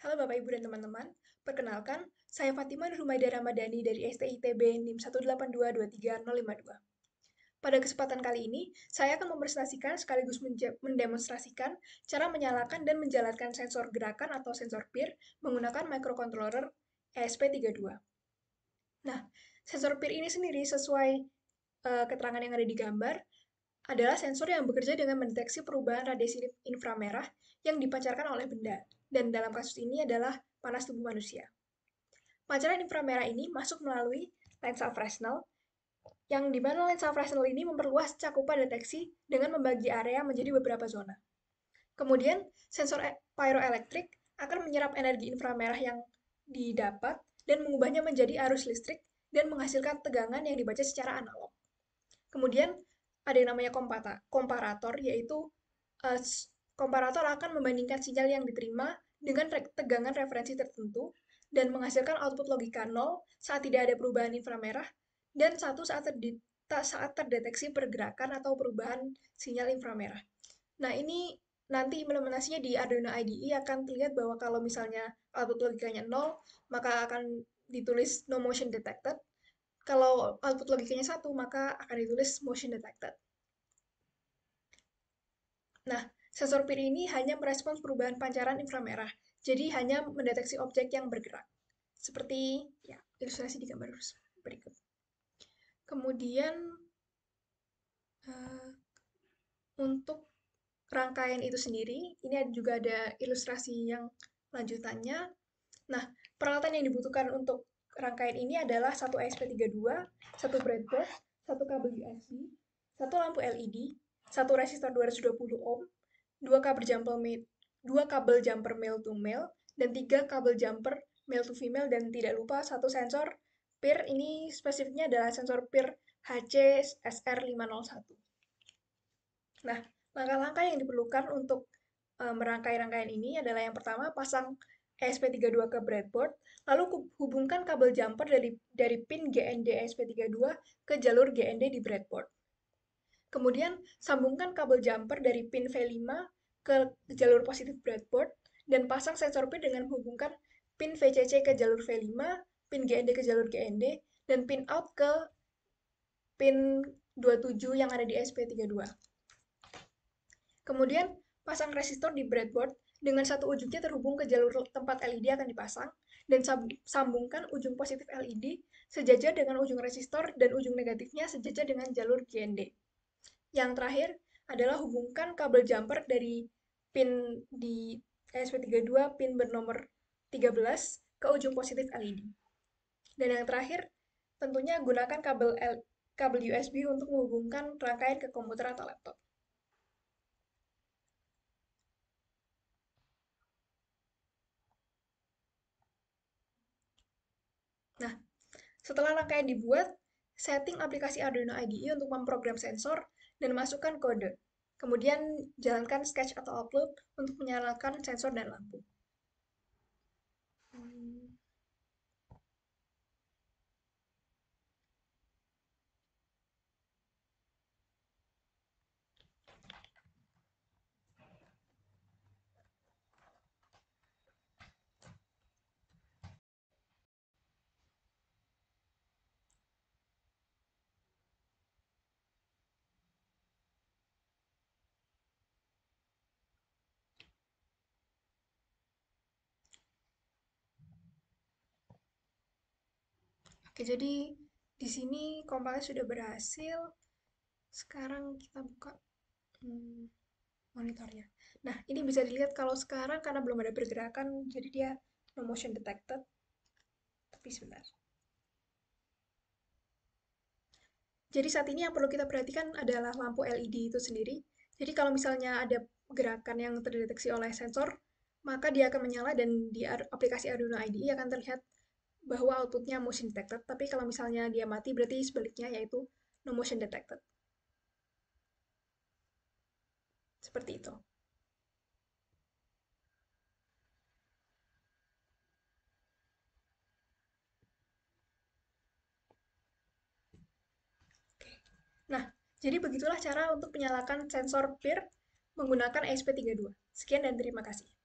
Halo Bapak, Ibu, dan teman-teman. Perkenalkan, saya Fatima Nurhumaida Ramadhani dari STITB NIM 1822302. Pada kesempatan kali ini, saya akan mempresentasikan sekaligus mendemonstrasikan cara menyalakan dan menjalankan sensor gerakan atau sensor PIR menggunakan microcontroller ESP32. Nah, sensor PIR ini sendiri sesuai keterangan yang ada di gambar adalah sensor yang bekerja dengan mendeteksi perubahan radiasi inframerah yang dipancarkan oleh benda, dan dalam kasus ini adalah panas tubuh manusia. Pancaran inframerah ini masuk melalui lensa Fresnel, yang di mana lensa Fresnel ini memperluas cakupan deteksi dengan membagi area menjadi beberapa zona. Kemudian, sensor pyroelektrik akan menyerap energi inframerah yang didapat dan mengubahnya menjadi arus listrik dan menghasilkan tegangan yang dibaca secara analog. Kemudian, ada yang namanya komparator, yaitu uh, komparator akan membandingkan sinyal yang diterima dengan tegangan referensi tertentu dan menghasilkan output logika 0 saat tidak ada perubahan inframerah dan 1 saat terdeteksi pergerakan atau perubahan sinyal inframerah. Nah, ini nanti implementasinya di Arduino IDE akan terlihat bahwa kalau misalnya output logikanya 0, maka akan ditulis no motion detected. Kalau output logikanya 1, maka akan ditulis motion detected. Nah, sensor PIR ini hanya merespons perubahan pancaran inframerah, jadi hanya mendeteksi objek yang bergerak. Seperti ya, ilustrasi di gambar berikut. Kemudian uh, untuk rangkaian itu sendiri, ini juga ada ilustrasi yang lanjutannya. Nah, peralatan yang dibutuhkan untuk rangkaian ini adalah satu ESP32, satu breadboard, satu kabel USB, satu lampu LED, satu resistor 220 ohm, dua kabel jumper male to male, dan 3 kabel jumper male to female, dan tidak lupa satu sensor PIR. Ini spesifiknya adalah sensor PIR HC-SR501. Nah, langkah-langkah yang diperlukan untuk merangkai rangkaian ini adalah yang pertama, pasang ESP32 ke breadboard, lalu hubungkan kabel jumper dari pin GND ESP32 ke jalur GND di breadboard. Kemudian, sambungkan kabel jumper dari pin V5 ke jalur positif breadboard, dan pasang sensor pin dengan menghubungkan pin VCC ke jalur V5, pin GND ke jalur GND, dan pin out ke pin 27 yang ada di ESP32. Kemudian, pasang resistor di breadboard dengan satu ujungnya terhubung ke jalur tempat LED akan dipasang, dan sambungkan ujung positif LED sejajar dengan ujung resistor dan ujung negatifnya sejajar dengan jalur GND. Yang terakhir adalah hubungkan kabel jumper dari pin di ESP32 pin bernomor 13 ke ujung positif LED. Dan yang terakhir, tentunya gunakan kabel USB untuk menghubungkan rangkaian ke komputer atau laptop. Nah, setelah rangkaian dibuat, setting aplikasi Arduino IDE untuk memprogram sensor dan masukkan kode. Kemudian jalankan sketch atau upload untuk menyalakan sensor dan lampu. Oke, jadi di sini kompilnya sudah berhasil. Sekarang kita buka monitornya. Nah, ini bisa dilihat kalau sekarang karena belum ada pergerakan, jadi dia no motion detected. Tapi sebentar. Jadi saat ini yang perlu kita perhatikan adalah lampu LED itu sendiri. Jadi kalau misalnya ada gerakan yang terdeteksi oleh sensor, maka dia akan menyala dan di aplikasi Arduino IDE akan terlihat bahwa outputnya motion detected. Tapi kalau misalnya dia mati, berarti sebaliknya, yaitu no motion detected. Seperti itu. Nah, jadi begitulah cara untuk menyalakan sensor PIR menggunakan ESP32. Sekian dan terima kasih.